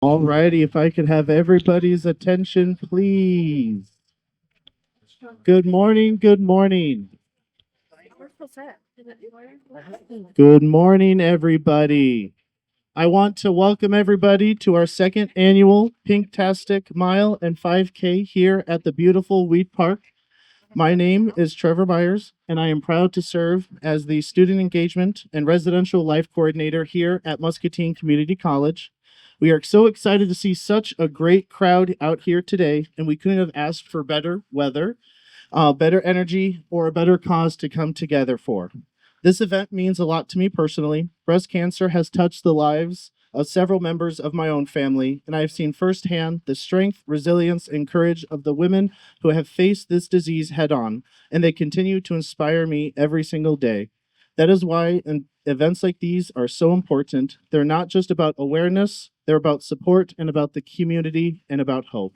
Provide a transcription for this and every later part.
Alrighty, if I could have everybody's attention, please. Good morning, good morning. Good morning, everybody. I want to welcome everybody to our second annual Pink-Tastic Mile and 5K here at the beautiful Wheat Park. My name is Trevor Myers, and I am proud to serve as the Student Engagement and Residential Life Coordinator here at Muscatine Community College. We are so excited to see such a great crowd out here today, and we couldn't have asked for better weather, better energy, or a better cause to come together for. This event means a lot to me personally. Breast cancer has touched the lives of several members of my own family, and I have seen firsthand the strength, resilience, and courage of the women who have faced this disease head on, and they continue to inspire me every single day. That is why events like these are so important. They're not just about awareness, they're about support and about the community and about hope.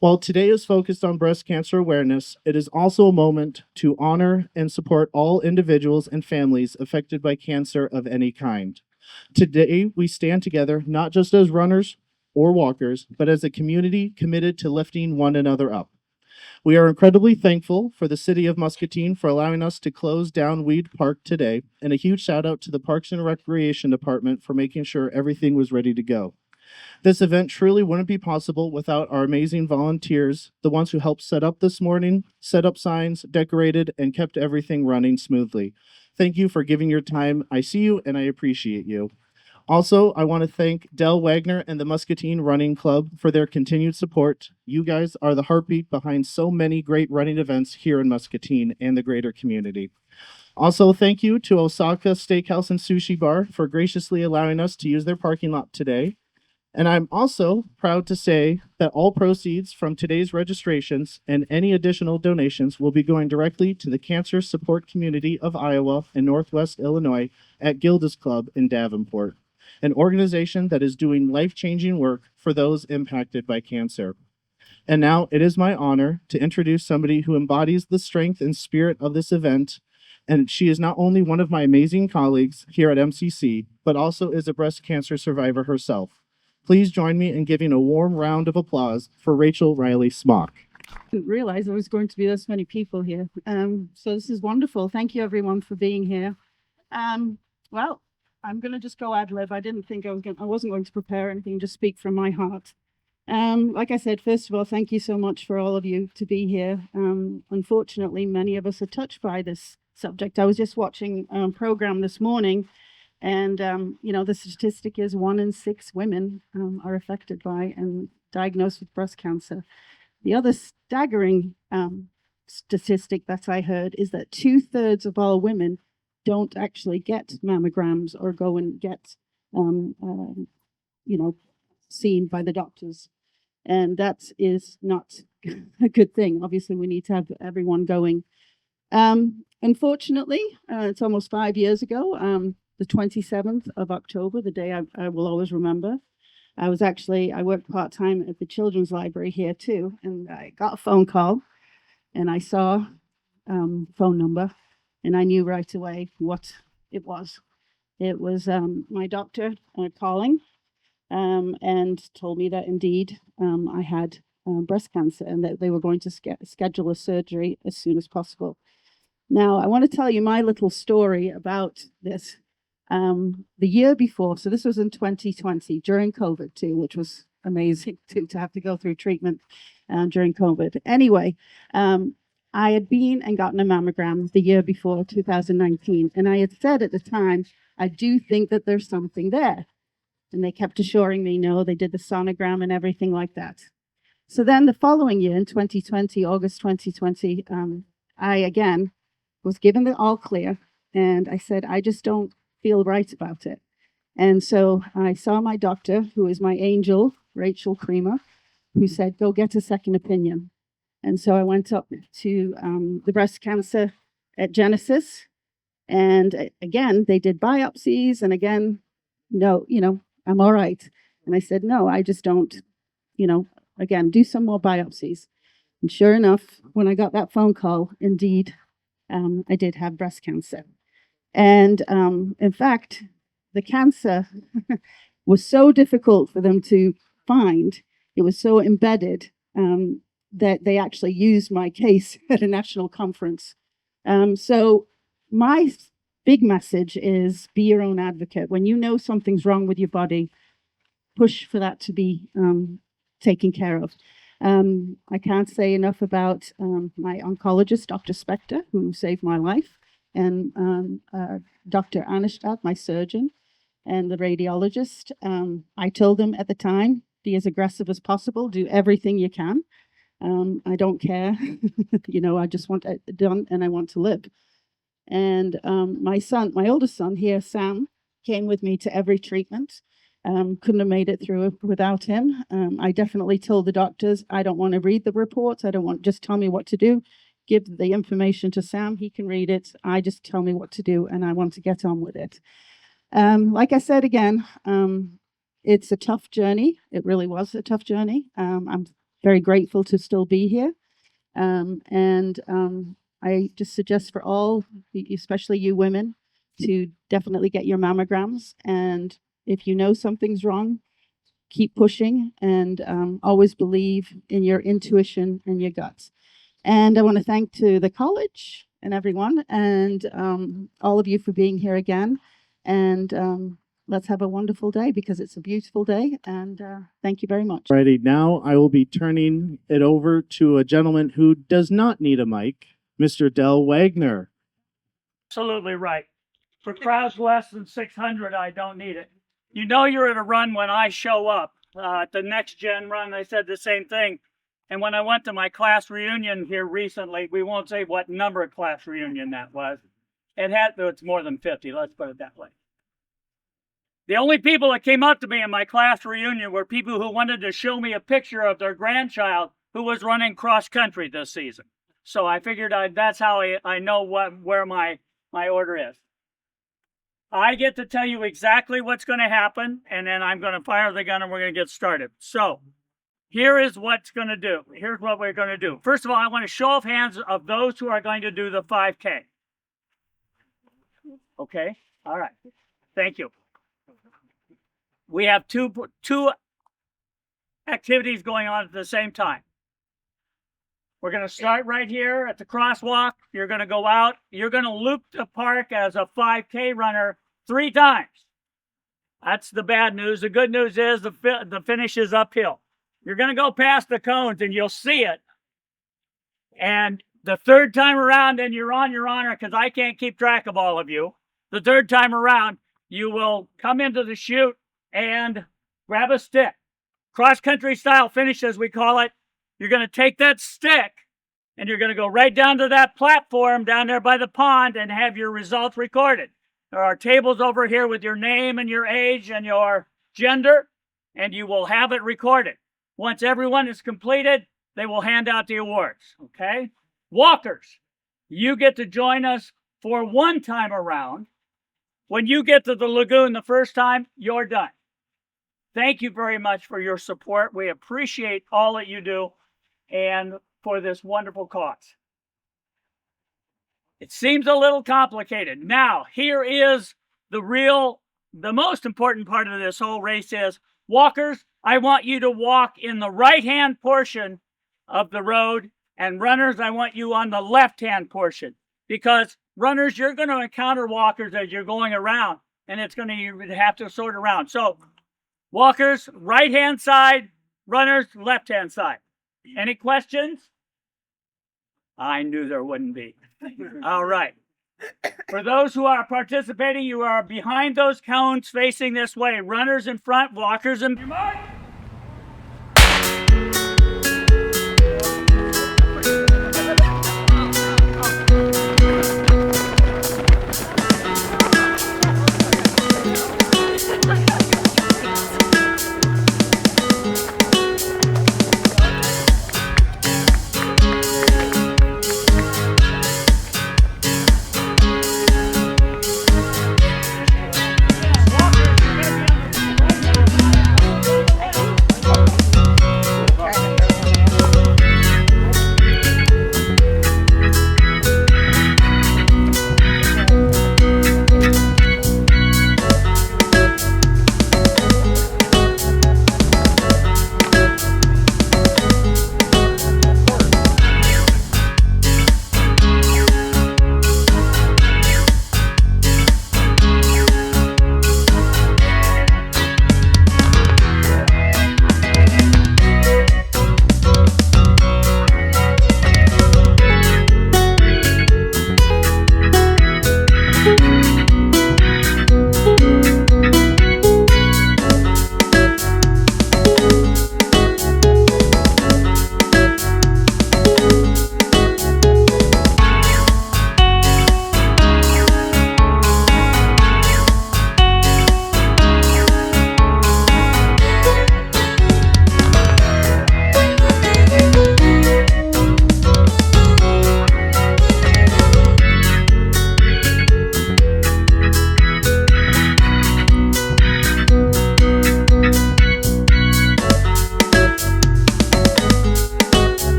While today is focused on breast cancer awareness, it is also a moment to honor and support all individuals and families affected by cancer of any kind. Today, we stand together not just as runners or walkers, but as a community committed to lifting one another up. We are incredibly thankful for the city of Muscatine for allowing us to close down Weed Park today, and a huge shout out to the Parks and Recreation Department for making sure everything was ready to go. This event truly wouldn't be possible without our amazing volunteers, the ones who helped set up this morning, set up signs, decorated, and kept everything running smoothly. Thank you for giving your time. I see you and I appreciate you. Also, I want to thank Del Wagner and the Muscatine Running Club for their continued support. You guys are the heartbeat behind so many great running events here in Muscatine and the greater community. Also, thank you to Osaka Steakhouse and Sushi Bar for graciously allowing us to use their parking lot today. And I'm also proud to say that all proceeds from today's registrations and any additional donations will be going directly to the cancer support community of Iowa and Northwest Illinois at Gilda's Club in Davenport, an organization that is doing life-changing work for those impacted by cancer. And now it is my honor to introduce somebody who embodies the strength and spirit of this event. And she is not only one of my amazing colleagues here at MCC, but also is a breast cancer survivor herself. Please join me in giving a warm round of applause for Rachel Riley Smock. Didn't realize there was going to be this many people here. So this is wonderful. Thank you everyone for being here. Well, I'm going to just go ad lib. I didn't think I wasn't going to prepare anything, just speak from my heart. Like I said, first of all, thank you so much for all of you to be here. Unfortunately, many of us are touched by this subject. I was just watching a program this morning, and the statistic is 1 in 6 women are affected by and diagnosed with breast cancer. The other staggering statistic that I heard is that 2/3 of all women don't actually get mammograms or go and get seen by the doctors. And that is not a good thing. Obviously, we need to have everyone going. Unfortunately, it's almost 5 years ago, the 27th of October, the day I will always remember. I worked part-time at the Children's Library here too, and I got a phone call, and I saw phone number, and I knew right away what it was. It was my doctor calling and told me that indeed I had breast cancer and that they were going to schedule a surgery as soon as possible. Now, I want to tell you my little story about this. The year before, so this was in 2020 during COVID too, which was amazing too, to have to go through treatment during COVID. Anyway, I had been and gotten a mammogram the year before, 2019, and I had said at the time, I do think that there's something there. And they kept assuring me, no, they did the sonogram and everything like that. So then the following year, in 2020, August 2020, I again was given the all clear, and I said, I just don't feel right about it. And so I saw my doctor, who is my angel, Rachel Creamer, who said, go get a second opinion. And so I went up to the breast cancer at Genesis, and again, they did biopsies, and again, no, I'm all right. And I said, no, I just don't, again, do some more biopsies. And sure enough, when I got that phone call, indeed, I did have breast cancer. And in fact, the cancer was so difficult for them to find. It was so embedded that they actually used my case at a national conference. So my big message is be your own advocate. When you know something's wrong with your body, push for that to be taken care of. I can't say enough about my oncologist, Dr. Spector, who saved my life, and Dr. Anistad, my surgeon, and the radiologist. I told them at the time, be as aggressive as possible, do everything you can. I don't care. I just want it done and I want to live. And my oldest son here, Sam, came with me to every treatment. Couldn't have made it through without him. I definitely told the doctors, I don't want to read the reports. I don't want, just tell me what to do. Give the information to Sam. He can read it. I just tell me what to do and I want to get on with it. Like I said again, it's a tough journey. It really was a tough journey. I'm very grateful to still be here. I just suggest for all, especially you women, to definitely get your mammograms. And if you know something's wrong, keep pushing and always believe in your intuition and your guts. And I want to thank to the college and everyone and all of you for being here again. And let's have a wonderful day because it's a beautiful day. And thank you very much. Alrighty, now I will be turning it over to a gentleman who does not need a mic, Mr. Del Wagner. Absolutely right. For crowds less than 600, I don't need it. You know you're at a run when I show up. At the Next Gen run, I said the same thing. And when I went to my class reunion here recently, we won't say what number class reunion that was. It's more than 50, let's put it that way. The only people that came up to me in my class reunion were people who wanted to show me a picture of their grandchild who was running cross country this season. So I figured that's how I know where my order is. I get to tell you exactly what's going to happen, and then I'm going to fire the gun and we're going to get started. So here is what's going to do. Here's what we're going to do. First of all, I want to show of hands of those who are going to do the 5K. Okay? All right. Thank you. We have two activities going on at the same time. We're going to start right here at the crosswalk. You're going to go out. You're going to loop the park as a 5K runner 3 times. That's the bad news. The good news is the finish is uphill. You're going to go past the cones and you'll see it. And the third time around, and you're on your honor because I can't keep track of all of you. The third time around, you will come into the chute and grab a stick. Cross-country style finish, as we call it. You're going to take that stick and you're going to go right down to that platform down there by the pond and have your results recorded. There are tables over here with your name and your age and your gender, and you will have it recorded. Once everyone is completed, they will hand out the awards, okay? Walkers, you get to join us for 1 time around. When you get to the lagoon the first time, you're done. Thank you very much for your support. We appreciate all that you do and for this wonderful cause. It seems a little complicated. Now, here is the most important part of this whole race is, walkers, I want you to walk in the right-hand portion of the road, and runners, I want you on the left-hand portion. Because runners, you're going to encounter walkers as you're going around, and you have to sort around. So, walkers, right-hand side, runners, left-hand side. Any questions? I knew there wouldn't be. All right. For those who are participating, you are behind those cones facing this way. Runners in front, walkers in...